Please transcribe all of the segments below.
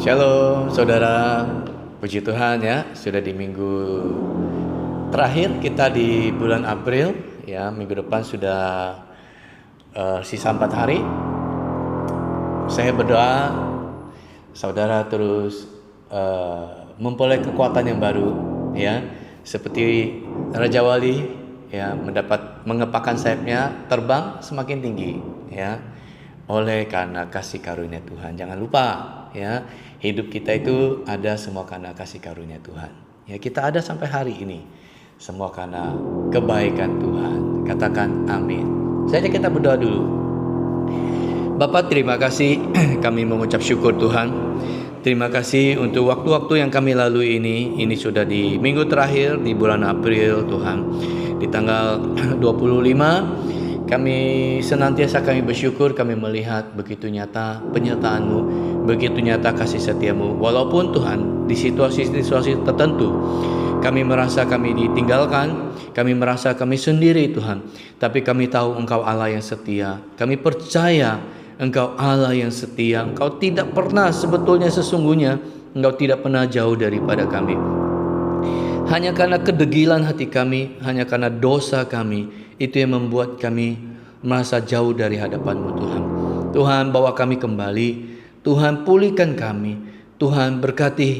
Shalom saudara, puji Tuhan ya, sudah di minggu terakhir kita di bulan April ya. Minggu depan sudah sisa 4 hari. Saya berdoa saudara terus memperoleh kekuatan yang baru ya, seperti Raja Wali ya, mendapat mengepakkan sayapnya terbang semakin tinggi ya, oleh karena kasih karunia Tuhan. Jangan lupa ya, hidup kita itu ada semua karena kasih karunia Tuhan. Ya, kita ada sampai hari ini semua karena kebaikan Tuhan. Katakan amin. Saja kita berdoa dulu. Bapa, terima kasih kami mengucap syukur Tuhan. Terima kasih untuk waktu-waktu yang kami lalui ini. Ini sudah di minggu terakhir di bulan April Tuhan. Di tanggal 25 kami senantiasa bersyukur, kami melihat begitu nyata penyertaan-Mu, begitu nyata kasih setia-Mu. Walaupun Tuhan di situasi-situasi tertentu kami merasa kami ditinggalkan, kami merasa kami sendiri Tuhan, tapi kami tahu Engkau Allah yang setia. Kami percaya Engkau Allah yang setia. Engkau tidak pernah sebetulnya sesungguhnya Engkau tidak pernah jauh daripada kami. Hanya karena kedegilan hati kami, hanya karena dosa kami, itu yang membuat kami merasa jauh dari hadapan-Mu Tuhan. Tuhan, bawa kami kembali. Tuhan, pulihkan kami. Tuhan, berkati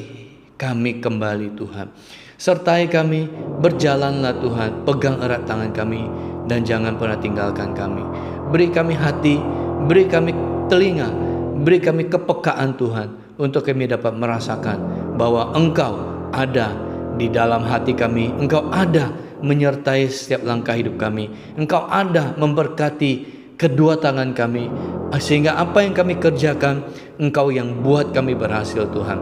kami kembali Tuhan. Sertai kami, berjalanlah Tuhan. Pegang erat tangan kami dan jangan pernah tinggalkan kami. Beri kami hati, beri kami telinga, beri kami kepekaan Tuhan, untuk kami dapat merasakan bahwa Engkau ada di dalam hati kami. Engkau ada menyertai setiap langkah hidup kami. Engkau ada memberkati kedua tangan kami, sehingga apa yang kami kerjakan Engkau yang buat kami berhasil Tuhan.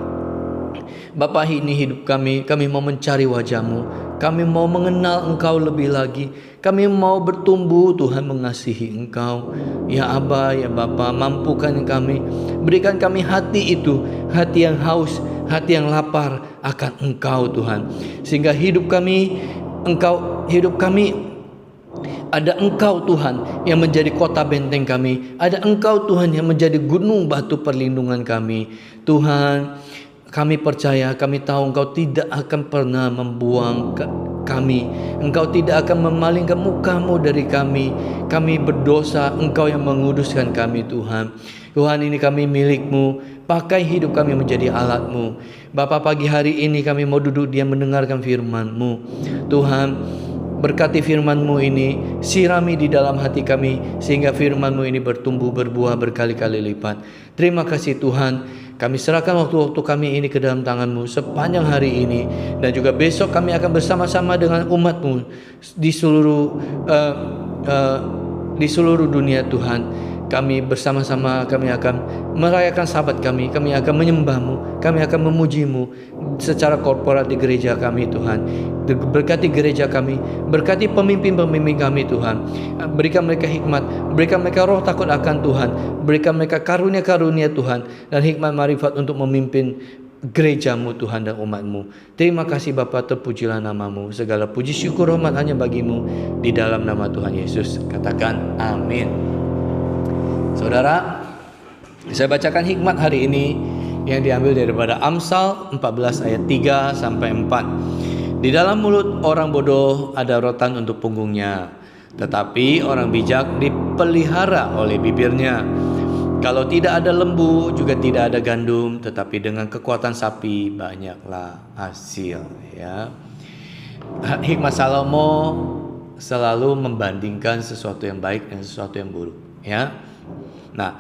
Bapa, ini hidup kami mau mencari wajah-Mu, kami mau mengenal Engkau lebih lagi, kami mau bertumbuh Tuhan mengasihi Engkau. Ya Aba, ya Bapa, mampukan kami, berikan kami hati itu, hati yang haus, hati yang lapar akan Engkau Tuhan, sehingga hidup kami ada Engkau Tuhan yang menjadi kota benteng kami, ada Engkau Tuhan yang menjadi gunung batu perlindungan kami. Tuhan, kami percaya, kami tahu Engkau tidak akan pernah membuang kami. Engkau tidak akan memalingkan muka-Mu dari kami. Kami berdosa, Engkau yang menguduskan kami Tuhan. Tuhan, ini kami milik-Mu. Pakai hidup kami menjadi alat-Mu. Bapa, pagi hari ini kami mau duduk diam mendengarkan firman-Mu. Tuhan, berkati firman-Mu ini, sirami di dalam hati kami, sehingga firman-Mu ini bertumbuh berbuah berkali-kali lipat. Terima kasih Tuhan. Kami serahkan waktu-waktu kami ini ke dalam tangan-Mu sepanjang hari ini, dan juga besok kami akan bersama-sama dengan umat-Mu di seluruh dunia Tuhan. Kami bersama-sama, kami akan merayakan Sabat kami akan menyembah-Mu, kami akan memuji-Mu secara korporat di gereja kami Tuhan. Berkati gereja kami, berkati pemimpin-pemimpin kami Tuhan. Berikan mereka hikmat, berikan mereka roh takut akan Tuhan, berikan mereka karunia-karunia Tuhan, dan hikmat marifat untuk memimpin gereja-Mu Tuhan dan umat-Mu. Terima kasih Bapa, terpujilah nama-Mu. Segala puji syukur rahmat hanya bagi-Mu, di dalam nama Tuhan Yesus. Katakan amin. Saudara, saya bacakan hikmat hari ini yang diambil daripada Amsal 14 ayat 3 sampai 4. Di dalam mulut orang bodoh ada rotan untuk punggungnya, tetapi orang bijak dipelihara oleh bibirnya. Kalau tidak ada lembu juga tidak ada gandum, tetapi dengan kekuatan sapi banyaklah hasil. Ya. Hikmat Salomo selalu membandingkan sesuatu yang baik dan sesuatu yang buruk. Ya. Nah,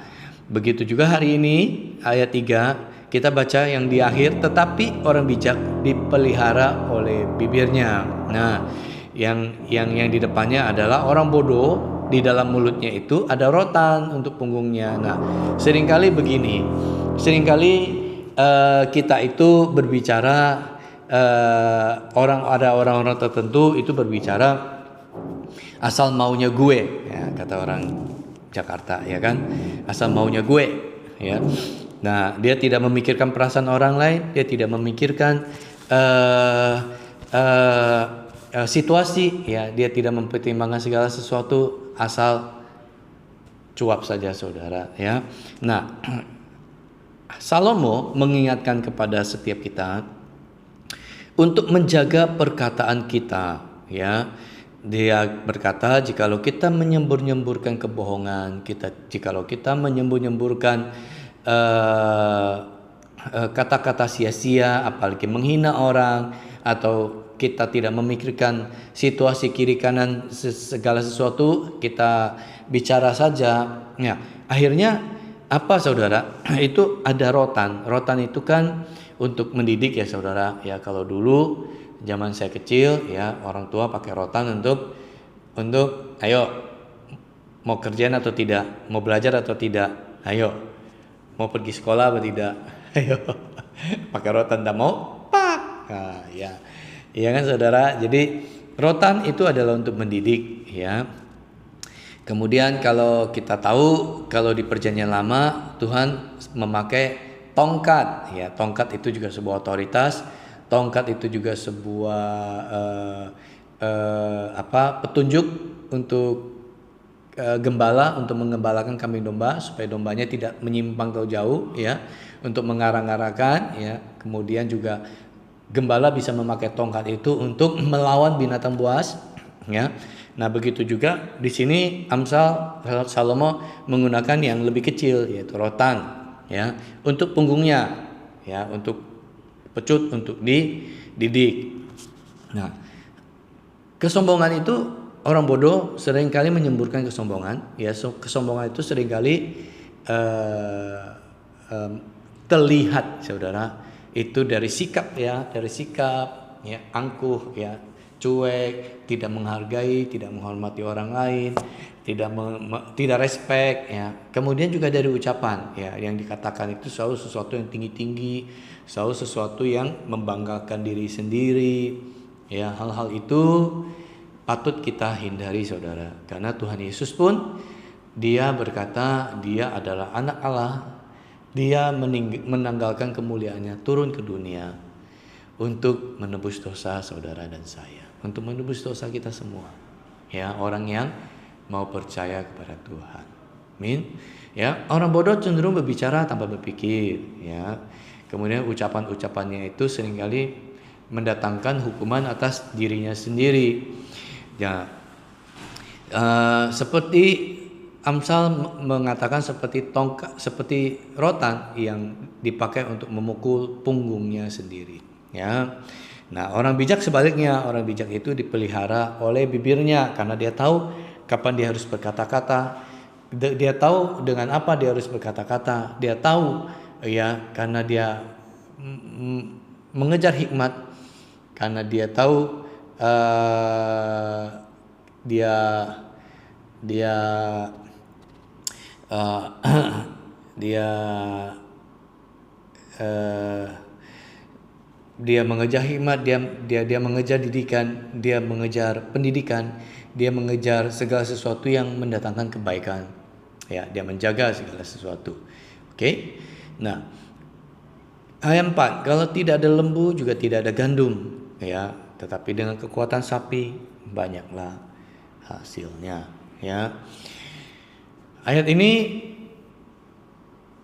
begitu juga hari ini ayat 3 kita baca yang di akhir, tetapi orang bijak dipelihara oleh bibirnya. Nah, yang di depannya adalah orang bodoh, di dalam mulutnya itu ada rotan untuk punggungnya. Nah, seringkali begini, kita itu berbicara, ada orang-orang tertentu itu berbicara asal maunya gue, ya, kata orang Jakarta, ya kan, asal maunya gue, ya. Nah, dia tidak memikirkan perasaan orang lain, dia tidak memikirkan situasi, ya, dia tidak mempertimbangkan segala sesuatu, asal cuap saja saudara, ya. Nah, Salomo mengingatkan kepada setiap kita untuk menjaga perkataan kita, ya. Dia berkata, jikalau kita menyembur-nyemburkan kebohongan, jikalau kita menyembur-nyemburkan kata-kata sia-sia, apalagi menghina orang, atau kita tidak memikirkan situasi kiri kanan segala sesuatu, kita bicara saja. Ya, akhirnya apa saudara? Itu ada rotan. Rotan itu kan untuk mendidik ya saudara. Ya, kalau dulu zaman saya kecil ya, orang tua pakai rotan untuk ayo mau kerjaan atau tidak, mau belajar atau tidak, ayo mau pergi sekolah atau tidak, ayo pakai rotan. Tak mau pak. Nah, ya iya kan saudara. Jadi rotan itu adalah untuk mendidik ya. Kemudian kalau kita tahu kalau di perjanjian lama Tuhan memakai tongkat ya. Tongkat itu juga sebuah otoritas. Tongkat itu juga sebuah petunjuk untuk gembala, untuk mengembalakan kambing domba supaya dombanya tidak menyimpang terlalu jauh ya, untuk mengarang-arangkan ya. Kemudian juga gembala bisa memakai tongkat itu untuk melawan binatang buas ya. Nah, begitu juga di sini Amsal Salomo menggunakan yang lebih kecil yaitu rotan ya, untuk punggungnya ya, untuk pecut, untuk dididik. Nah, kesombongan itu orang bodoh seringkali menyemburkan kesombongan ya. Kesombongan itu seringkali terlihat saudara itu dari sikap ya, angkuh ya, cuek, tidak menghargai, tidak menghormati orang lain, tidak respect ya. Kemudian juga dari ucapan ya, yang dikatakan itu selalu sesuatu yang tinggi-tinggi, selalu sesuatu yang membanggakan diri sendiri ya. Hal-hal itu patut kita hindari saudara, karena Tuhan Yesus pun dia berkata dia adalah anak Allah. Dia menanggalkan kemuliaannya, turun ke dunia untuk menebus dosa saudara dan saya, untuk menebus dosa kita semua ya, orang yang mau percaya kepada Tuhan. Amin. Ya, orang bodoh cenderung berbicara tanpa berpikir ya. Kemudian ucapan-ucapannya itu seringkali mendatangkan hukuman atas dirinya sendiri. Ya, seperti Amsal mengatakan seperti tongkat, seperti rotan yang dipakai untuk memukul punggungnya sendiri. Ya, nah orang bijak sebaliknya, orang bijak itu dipelihara oleh bibirnya karena dia tahu kapan dia harus berkata-kata, dia tahu dengan apa dia harus berkata-kata, dia tahu ya, karena dia mengejar hikmat, karena dia tahu dia mengejar hikmat, dia mengejar didikan, dia mengejar pendidikan, dia mengejar segala sesuatu yang mendatangkan kebaikan. Ya, dia menjaga segala sesuatu. Oke. Nah, ayat 4, kalau tidak ada lembu juga tidak ada gandum, ya, tetapi dengan kekuatan sapi banyaklah hasilnya, ya. Ayat ini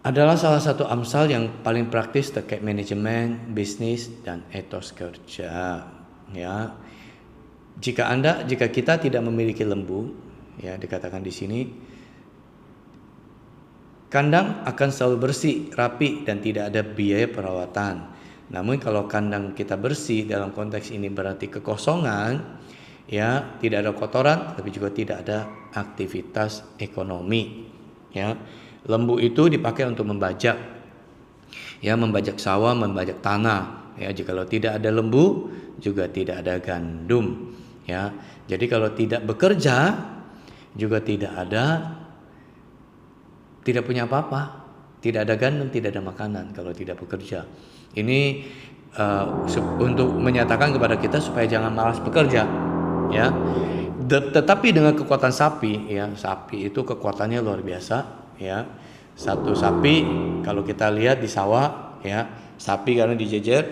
adalah salah satu amsal yang paling praktis terkait manajemen, bisnis, dan etos kerja. Ya, jika kita tidak memiliki lembu, ya dikatakan di sini, kandang akan selalu bersih, rapi, dan tidak ada biaya perawatan. Namun kalau kandang kita bersih, dalam konteks ini berarti kekosongan, ya tidak ada kotoran, tapi juga tidak ada aktivitas ekonomi. Ya. Lembu itu dipakai untuk membajak, ya, membajak sawah, membajak tanah. Ya, jikalau tidak ada lembu, juga tidak ada gandum. Ya, jadi kalau tidak bekerja, juga tidak punya apa-apa. Tidak ada gandum, tidak ada makanan kalau tidak bekerja. Ini untuk menyatakan kepada kita supaya jangan malas bekerja. Ya, tetapi dengan kekuatan sapi, ya, sapi itu kekuatannya luar biasa. Ya, satu sapi kalau kita lihat di sawah, ya, sapi karena dijejer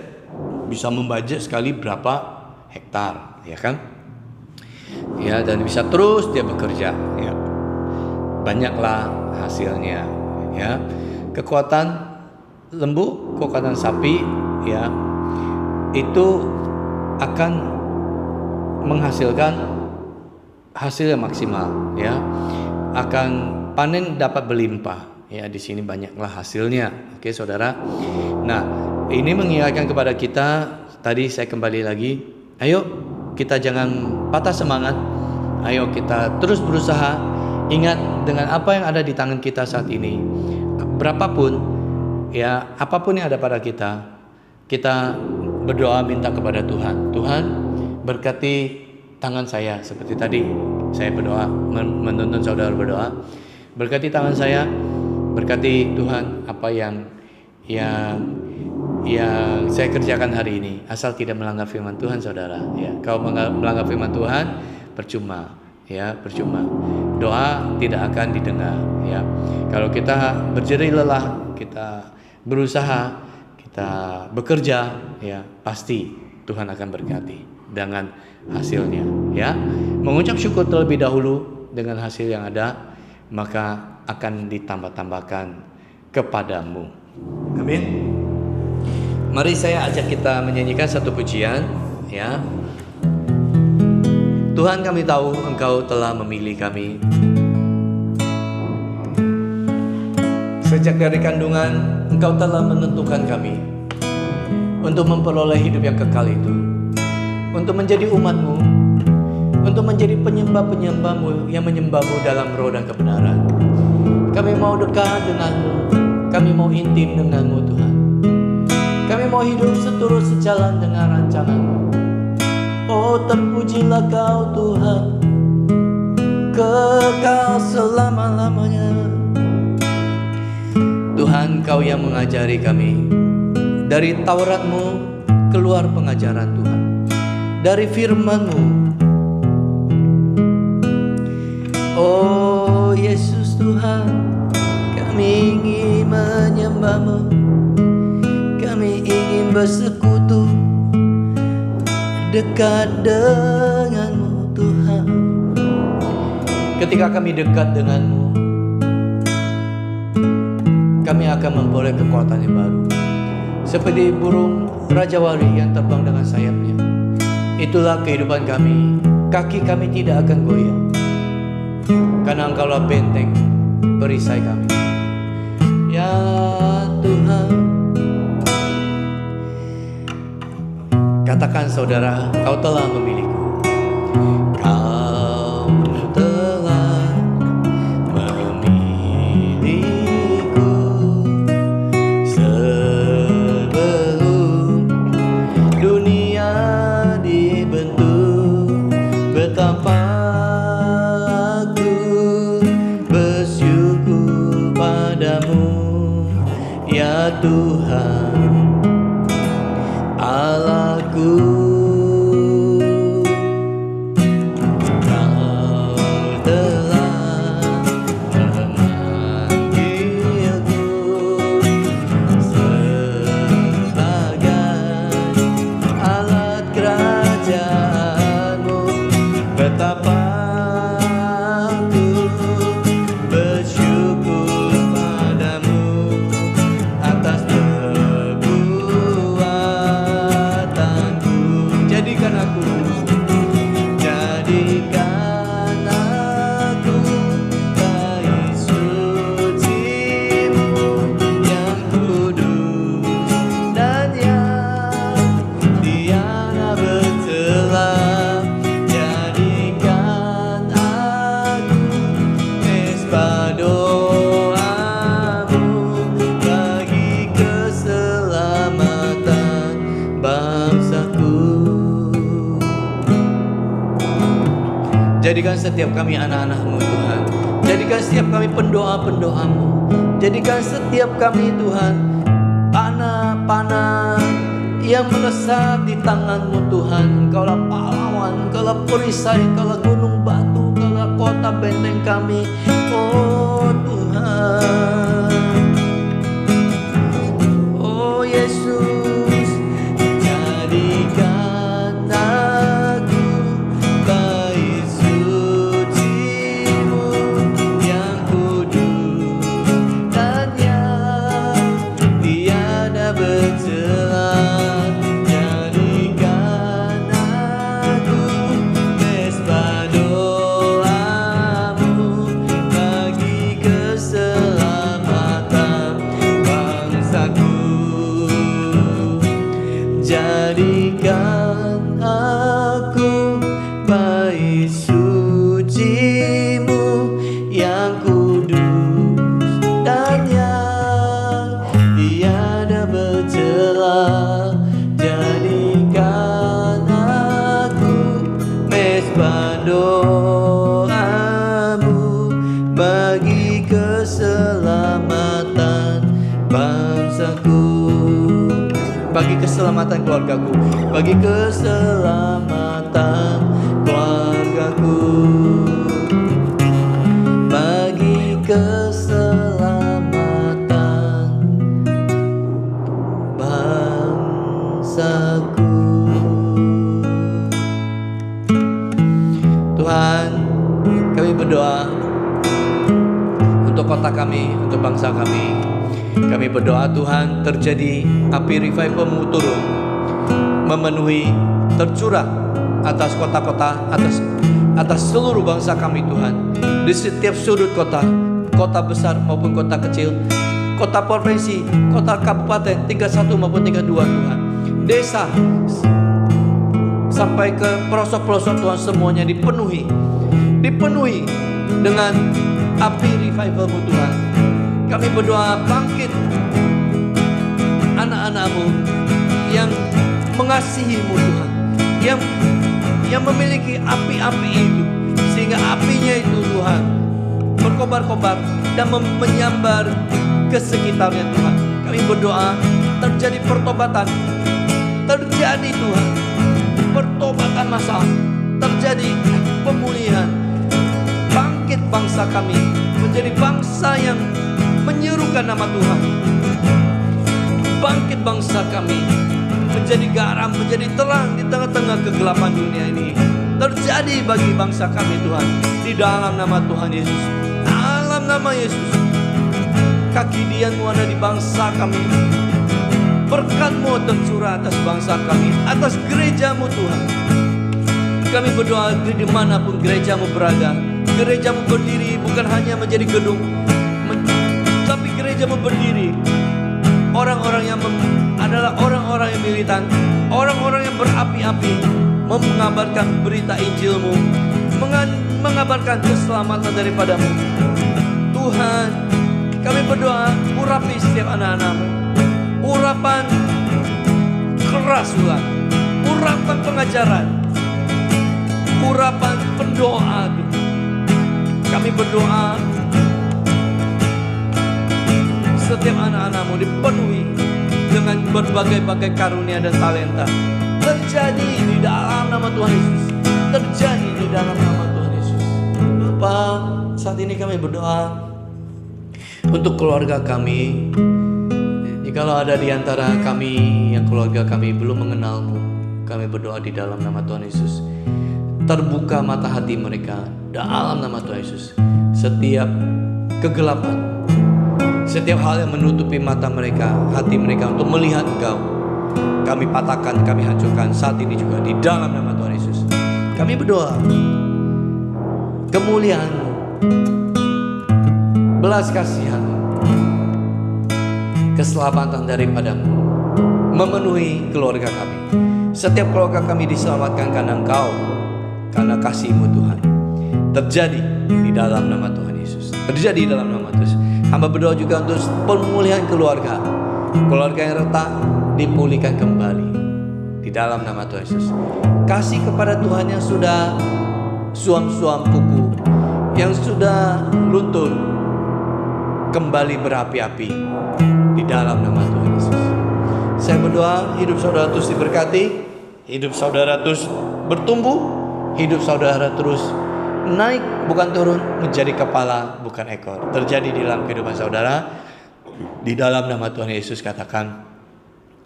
bisa membajak sekali berapa hektar, ya kan? Ya, dan bisa terus dia bekerja, ya. Banyaklah hasilnya, ya. Kekuatan lembu, kokotan sapi, ya, itu akan menghasilkan hasil yang maksimal, ya, akan panen dapat berlimpah, ya. Di sini banyaklah hasilnya, oke saudara. Nah, ini mengingatkan kepada kita. Tadi saya kembali lagi, ayo kita jangan patah semangat, ayo kita terus berusaha. Ingat dengan apa yang ada di tangan kita saat ini, berapapun, ya, apapun yang ada pada kita, kita berdoa minta kepada Tuhan. Tuhan, berkati tangan saya, seperti tadi saya berdoa, menuntun saudara berdoa. Berkati tangan saya, berkati Tuhan apa yang saya kerjakan hari ini, asal tidak melanggar firman Tuhan, saudara. Ya, kalau melanggar firman Tuhan, percuma, ya, percuma. Doa tidak akan didengar, ya. Kalau kita berjerih lelah, kita berusaha, kita bekerja, ya, pasti Tuhan akan berkati dengan hasilnya, ya. Mengucap syukur terlebih dahulu dengan hasil yang ada, maka akan ditambah-tambahkan kepadamu. Amin. Mari saya ajak kita menyanyikan satu pujian, ya. Tuhan, kami tahu Engkau telah memilih kami. Sejak dari kandungan Engkau telah menentukan kami untuk memperoleh hidup yang kekal itu, untuk menjadi umat-Mu, untuk menjadi penyembah-penyembah-Mu yang menyembah-Mu dalam roh dan kebenaran. Kami mau dekat dengan-Mu, kami mau intim dengan-Mu, Tuhan. Kami mau hidup seturut sejalan dengan rancangan-Mu. Oh, terpujilah Kau Tuhan, kekal selama-lamanya. Tuhan, Kau yang mengajari kami. Dari Taurat-Mu keluar pengajaran Tuhan, dari firman-Mu. Oh Yesus Tuhan, kami ingin menyembah-Mu, kami ingin bersekutu dekat dengan-Mu, Tuhan. Ketika kami dekat dengan-Mu, kami akan memperoleh kekuatan yang baru. Seperti burung rajawali yang terbang dengan sayapnya, itulah kehidupan kami. Kaki kami tidak akan goyah, karena Engkaulah benteng perisai kami. Ya Tuhan, katakan saudara, Kau telah memilihku. Kau telah memilihku sebelum dunia dibentuk. Betapa aku bersyukur padamu, ya Tuhan Allahku. Kau telah memanggilku sebagai alat kerajaan-Mu. Betapa aku bersyukur padamu atas perbuatanku. Jadikan aku bait suci-Mu yang kudus dan yang tiada bercelah. Jadikan aku mesbah doa-Mu bagi keselamatan bangsaku. Jadikan setiap kami anak-anak-Mu, Tuhan. Jadikan setiap kami pendoa-pendoa-Mu. Jadikan setiap kami, Tuhan, panah-panah yang melesat di tangan-Mu, Tuhan. Engkaulah pahlawan, Engkaulah perisai, Engkaulah gunung batu, Engkaulah kota benteng kami. Oh Tuhan, oh Yesus, jadikan aku bait suci-Mu yang kudus dan yang tiada bagi keselamatan keluargaku, bagi keselamatan keluargaku, bagi keselamatan bangsaku. Tuhan, kami berdoa untuk kota kami, untuk bangsa kami. Kami berdoa Tuhan, terjadi api revival turun, memenuhi, tercurah atas kota-kota, atas seluruh bangsa kami Tuhan. Di setiap sudut kota, kota besar maupun kota kecil, kota provinsi, kota kabupaten, tingkat 1 maupun tingkat 2 Tuhan. Desa sampai ke pelosok-pelosok Tuhan, semuanya dipenuhi dengan api revival-Mu Tuhan. Kami berdoa, bangkit anak-anak-Mu yang mengasihi-Mu Tuhan, yang memiliki api-api itu, sehingga apinya itu Tuhan berkobar-kobar dan menyambar ke sekitarnya Tuhan. Kami berdoa, terjadi pertobatan, terjadi Tuhan pertobatan massal, terjadi pemulihan. Bangkit bangsa kami menjadi bangsa yang menyerukan nama Tuhan. Bangkit bangsa kami menjadi garam, menjadi terang di tengah-tengah kegelapan dunia ini. Terjadi bagi bangsa kami Tuhan, di dalam nama Tuhan Yesus. Dalam nama Yesus, kaki-Dian-Mu ada di bangsa kami. Berkat-Mu tercurah atas bangsa kami, atas gereja-Mu Tuhan. Kami berdoa di dimanapun gereja-Mu berada, gereja-Mu berdiri bukan hanya menjadi gedung, tapi gereja-Mu berdiri orang-orang yang adalah orang-orang yang militan, orang-orang yang berapi-api, mengabarkan berita Injil-Mu, mengabarkan keselamatan daripada-Mu. Tuhan, kami berdoa, urapi setiap anak-anak-Mu. Urapan kerasulan, urapan pengajaran, urapan pendoa. Kami berdoa setiap anak-anak-Mu dipenuhi dengan berbagai-bagai karunia dan talenta. Terjadi di dalam nama Tuhan Yesus. Terjadi di dalam nama Tuhan Yesus. Bapa, saat ini kami berdoa untuk keluarga kami. Jikalau ada di antara kami yang keluarga kami belum mengenal-Mu, kami berdoa di dalam nama Tuhan Yesus. Terbuka mata hati mereka dalam nama Tuhan Yesus. Setiap kegelapan, setiap hal yang menutupi mata mereka, hati mereka untuk melihat Engkau, kami patahkan, kami hancurkan saat ini juga di dalam nama Tuhan Yesus. Kami berdoa kemuliaan-Mu, belas kasihan-Mu, keselamatan daripada-Mu memenuhi keluarga kami. Setiap keluarga kami diselamatkan karena Engkau, karena kasih-Mu Tuhan. Terjadi di dalam nama Tuhan Yesus. Terjadi dalam nama Yesus. Hamba berdoa juga untuk pemulihan keluarga yang retak dipulihkan kembali di dalam nama Tuhan Yesus. Kasih kepada Tuhan yang sudah suam-suam kuku, yang sudah luntur, kembali berapi-api di dalam nama Tuhan Yesus. Saya berdoa hidup saudara terus diberkati, hidup saudara terus bertumbuh, hidup saudara terus naik bukan turun, menjadi kepala bukan ekor. Terjadi di dalam kehidupan saudara. Di dalam nama Tuhan Yesus katakan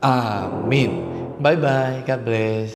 amin. Bye bye, God bless.